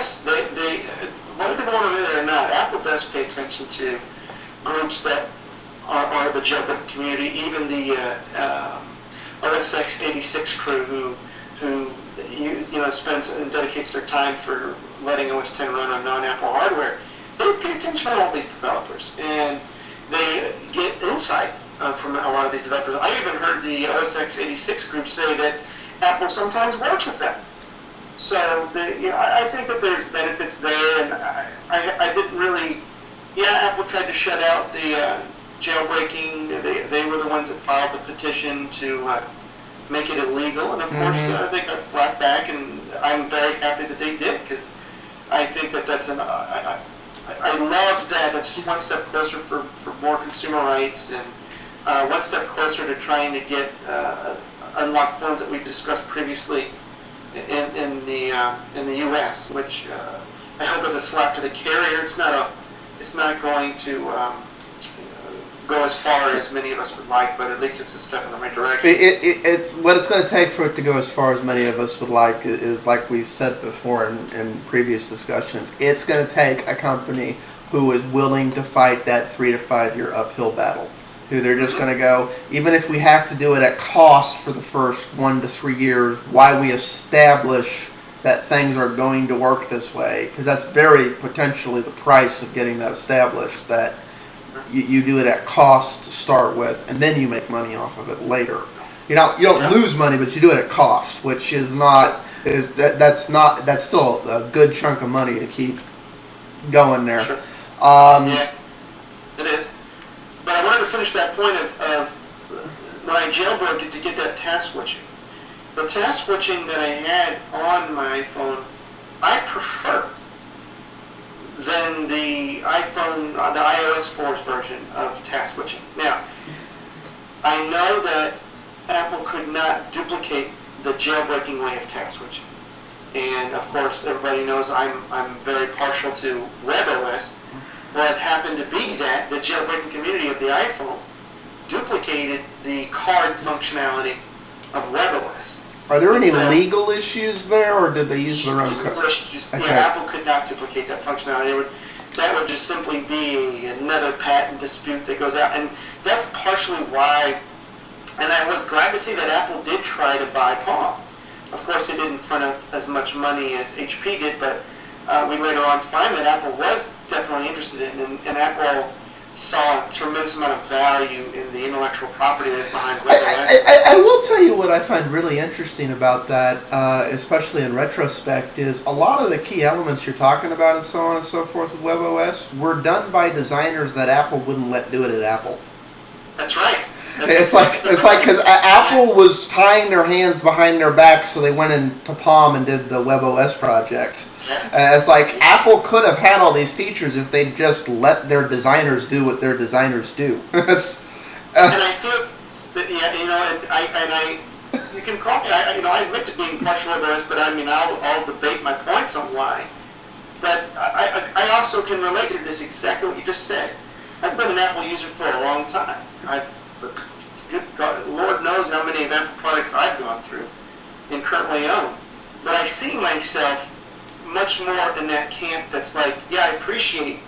yes, they whether they want to admit it or not, Apple does pay attention to groups that are the jailbreak community, even the OS x86 crew who spends and dedicates their time for letting OS 10 run on non-Apple hardware. They pay attention to all these developers, and they get insight from a lot of these developers. I even heard the OS x86 group say that Apple sometimes works with them. So I think that there's benefits there, and I didn't really. Yeah, Apple tried to shut out the jailbreaking. They were the ones that filed the petition to make it illegal, and of course they got slapped back, and I'm very happy that they did, because I think that that's I love that. That's just one step closer for more consumer rights, and one step closer to trying to get unlocked phones that we've discussed previously in the U.S., which I hope is a slap to the carrier. It's not going to go as far as many of us would like, but at least it's a step in the right direction. It's what it's going to take for it to go as far as many of us would like is, like we've said before in previous discussions, it's going to take a company who is willing to fight that 3 to 5 year uphill battle. Who they're just going to go, even if we have to do it at cost for the first 1 to 3 years, while we establish that things are going to work this way, because that's very potentially the price of getting that established, that you do it at cost to start with, and then you make money off of it later. You don't lose money, but you do it at cost, which is that's still a good chunk of money to keep going there. Sure. Yeah, it is. But I wanted to finish that point of when I jailbroke it to get that task switching. The task switching that I had on my iPhone, I prefer than the iPhone, the iOS 4 version of task switching. Now, I know that Apple could not duplicate the jailbreaking way of task switching. And of course, everybody knows I'm very partial to WebOS. What happened to be that the jailbreaking community of the iPhone duplicated the card functionality of WebOS. Are there any legal issues there, or did they use their own code? Okay. Yeah, Apple could not duplicate that functionality. That would just simply be another patent dispute that goes out, and that's partially why. And I was glad to see that Apple did try to buy Palm. Of course, they didn't front up as much money as HP did, but we later on find that Apple was definitely interested in, and Apple saw a tremendous amount of value in the intellectual property that's behind WebOS. I will tell you what I find really interesting about that, especially in retrospect, is a lot of the key elements you're talking about and so on and so forth with WebOS were done by designers that Apple wouldn't let do it at Apple. That's right. It's like because Apple was tying their hands behind their back, so they went into Palm and did the WebOS project. Yes. It's like Apple could have had all these features if they just let their designers do what their designers do. And I feel that you can call me. I admit to being partial to this, but I'll debate my points on why. But I also can relate to this exactly what you just said. I've been an Apple user for a long time. Good God, Lord knows how many of Apple products I've gone through and currently own. But I see myself much more in that camp that's like, yeah, I appreciate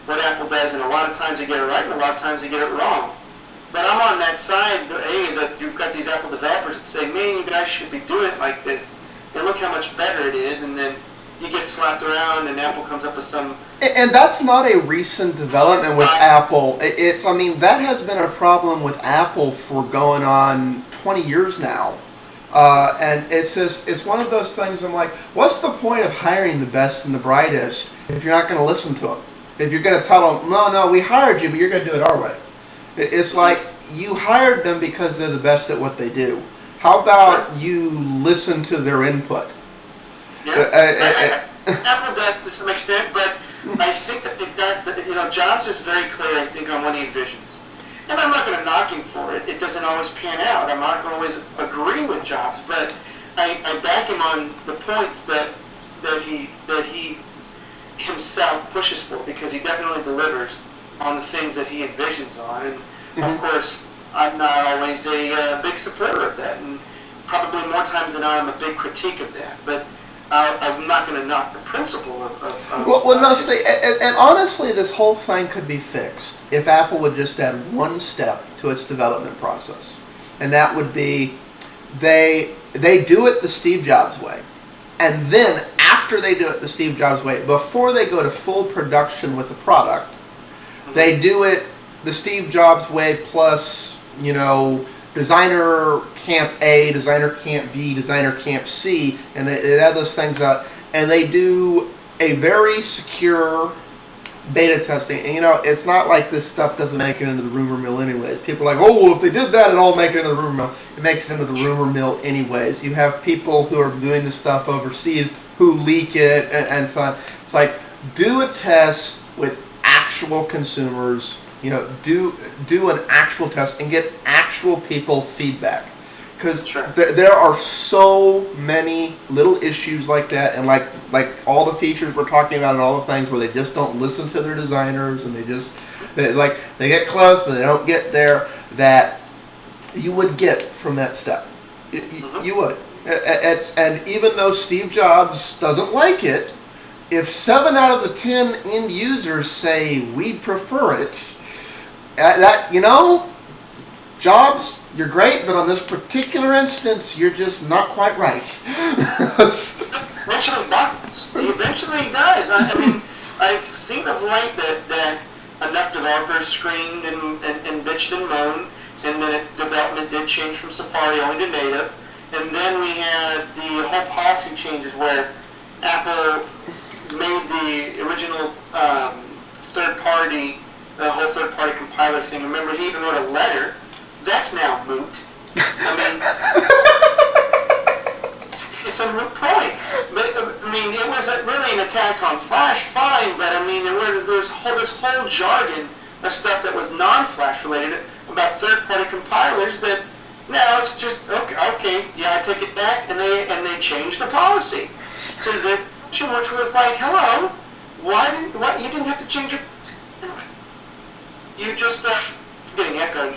what Apple does, and a lot of times they get it right, and a lot of times they get it wrong. But I'm on that side, that you've got these Apple developers that say, man, you guys should be doing it like this, and look how much better it is, and then you get slapped around, and Apple comes up with some... And that's not a recent development with Apple. That has been a problem with Apple for going on 20 years now. And it's one of those things. I'm like, what's the point of hiring the best and the brightest if you're not going to listen to them? If you're going to tell them, no, we hired you, but you're going to do it our way. It's like you hired them because they're the best at what they do. How about you listen to their input? Yeah, Apple does to some extent, but I think that they've got, Jobs is very clear, I think, on what he envisions. And I'm not going to knock him for it. It doesn't always pan out. I'm not going to always agree with Jobs, but I back him on the points that he himself pushes for, because he definitely delivers on the things that he envisions on. And of course, I'm not always a big supporter of that, and probably more times than not, I'm a big critique of that. But I'm not going to knock the principle of Well, no, see, and honestly, this whole thing could be fixed if Apple would just add one step to its development process, and that would be they do it the Steve Jobs way, and then after they do it the Steve Jobs way, before they go to full production with the product, they do it the Steve Jobs way plus, designer camp A, designer camp B, designer camp C, and they add those things up, and they do a very secure beta testing. And it's not like this stuff doesn't make it into the rumor mill anyways. People are like, oh, well, if they did that, it'd all make it into the rumor mill. It makes it into the rumor mill anyways. You have people who are doing this stuff overseas who leak it and so on. It's like, do a test with actual consumers. Do an actual test and get actual people feedback, because there are so many little issues like that, and like all the features we're talking about and all the things where they just don't listen to their designers, and they get close but they don't get there, that you would get from that step. You would. And even though Steve Jobs doesn't like it, if 7 out of the 10 end users say we'd prefer it, Jobs, you're great, but on this particular instance, you're just not quite right. Eventually buttons. He eventually does. I mean, I've seen of late that enough developers screamed and bitched and moaned, and then development did change from Safari only to native. And then we had the whole policy changes where Apple made the original the whole third-party compiler thing. Remember, he even wrote a letter. That's now moot. I mean, it's a moot point. But I mean, it was really an attack on Flash, fine. But I mean, there's this whole jargon of stuff that was non-Flash related about third-party compilers that now it's just okay. Yeah, I take it back, and they changed the policy to the which was like, hello, you didn't have to change your. You just getting echoed.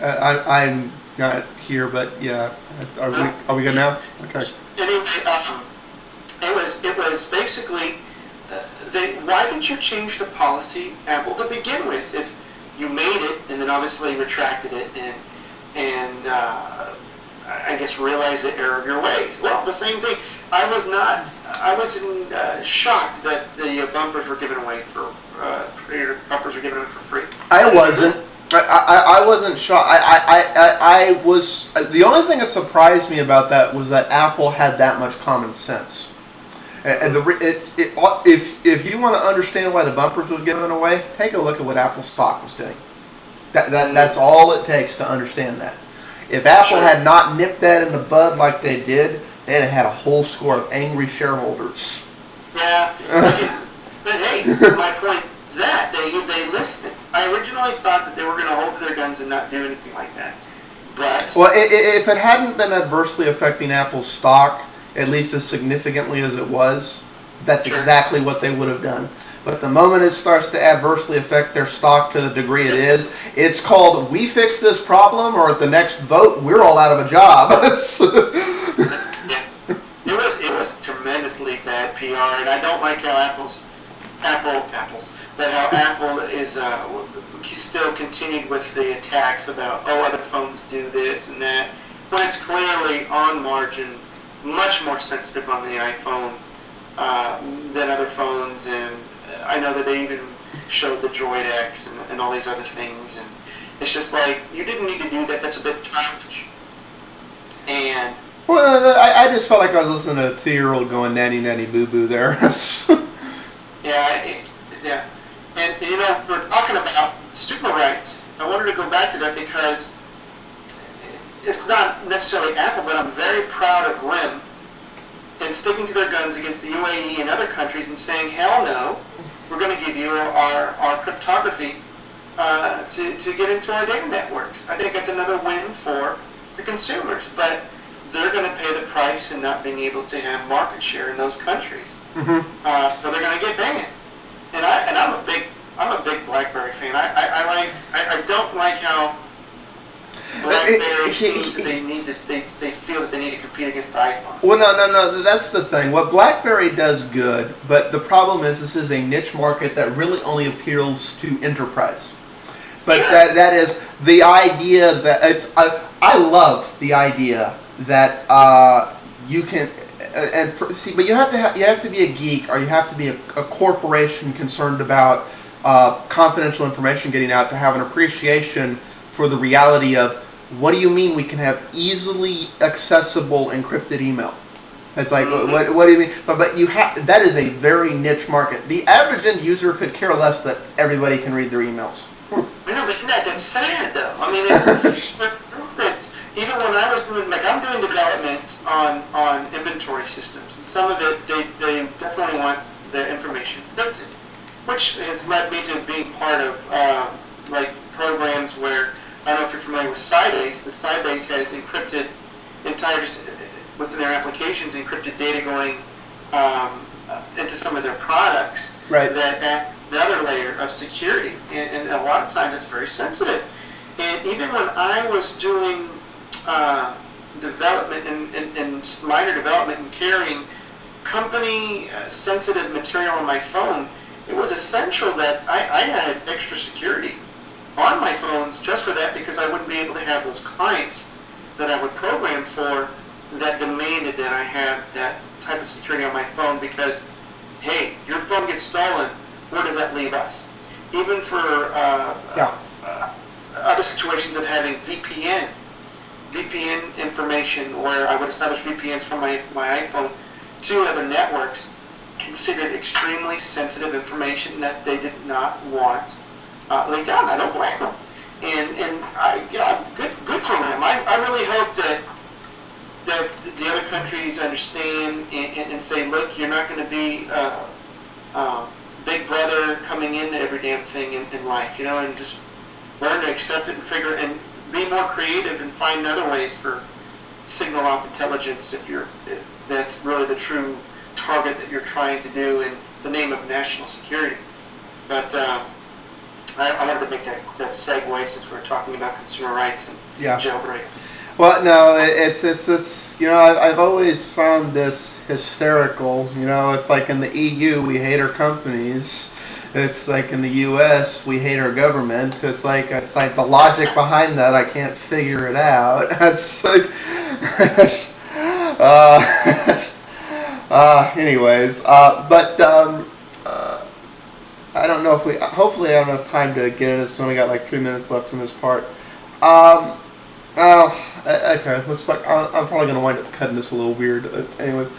I'm not here, but yeah. Are we good now? Okay. Anyway, it was basically why didn't you change the policy, Apple, to begin with? If you made it and then obviously retracted it and I guess realized the error of your ways. Well, the same thing. I was shocked that the bumpers were given away for free. I wasn't. I wasn't shocked. I was. The only thing that surprised me about that was that Apple had that much common sense. And if you want to understand why the bumpers were given away, take a look at what Apple stock was doing. That's all it takes to understand that. If Apple had not nipped that in the bud like they did, they'd have had a whole score of angry shareholders. Yeah, but hey, my point is that they listened. I originally thought that they were going to hold to their guns and not do anything like that. But well, if it hadn't been adversely affecting Apple's stock, at least as significantly as it was, that's exactly what they would have done. But the moment it starts to adversely affect their stock to the degree it is, it's called, we fix this problem, or at the next vote, we're all out of a job. Yeah. It was tremendously bad PR, and I don't like how Apple is still continued with the attacks about, other phones do this and that, when it's clearly on margin much more sensitive on the iPhone than other phones, and I know that they even showed the Droid X and all these other things, and it's just like, you didn't need to do that. That's a bit childish. And well, I just felt like I was listening to a 2-year-old going nanny nanny boo boo there. Yeah. And we're talking about super rights. I wanted to go back to that because it's not necessarily Apple, but I'm very proud of RIM and sticking to their guns against the UAE and other countries and saying, hell no, we're going to give you our cryptography to get into our data networks. I think that's another win for the consumers, but they're going to pay the price in not being able to have market share in those countries. Mm-hmm. Or they're going to get banned. And I'm a big Blackberry fan. I don't like how BlackBerry seems that they feel that they need to compete against the iPhone. Well, no. That's the thing. What BlackBerry does good, but the problem is this is a niche market that really only appeals to enterprise. But Sure. that is the idea that I love the idea that you can but you have to be a geek, or you have to be a corporation concerned about confidential information getting out to have an appreciation for the reality of what do you mean we can have easily accessible encrypted email. It's like, what do you mean? But you have, that is a very niche market. The average end user could care less that everybody can read their emails. I know, but that's sad though. I mean, it's, for instance, even when I was doing, I'm doing development on inventory systems, and some of it, they definitely want their information encrypted, which has led me to being part of, programs where, I don't know if you're familiar with Sybase, but Sybase has encrypted within their applications, encrypted data going into some of their products. Right. That add another layer of security, and a lot of times it's very sensitive. And even when I was doing development and just minor development and carrying company sensitive material on my phone, it was essential that I had extra security on my phones just for that, because I wouldn't be able to have those clients that I would program for that demanded that I have that type of security on my phone, because, hey, your phone gets stolen, where does that leave us? Even for other situations of having VPN information, where I would establish VPNs from my iPhone to other networks, considered extremely sensitive information that they did not want leaked out. I don't blame them, and good for them. I really hope that the other countries understand and say, look, you're not going to be Big Brother coming into every damn thing in life, and just learn to accept it and figure and be more creative and find other ways for signal off intelligence if that's really the true target that you're trying to do in the name of national security. But I wanted to make that segue, since we're talking about consumer rights and jailbreak. Well, no, it's I've always found this hysterical. It's like in the EU we hate our companies. It's like in the U.S. we hate our government. It's like the logic behind that, I can't figure it out. It's like, anyways, I don't know if hopefully I don't have time to get in this. We only got like 3 minutes left in this part. Okay, looks like I'm probably going to wind up cutting this a little weird. Anyways,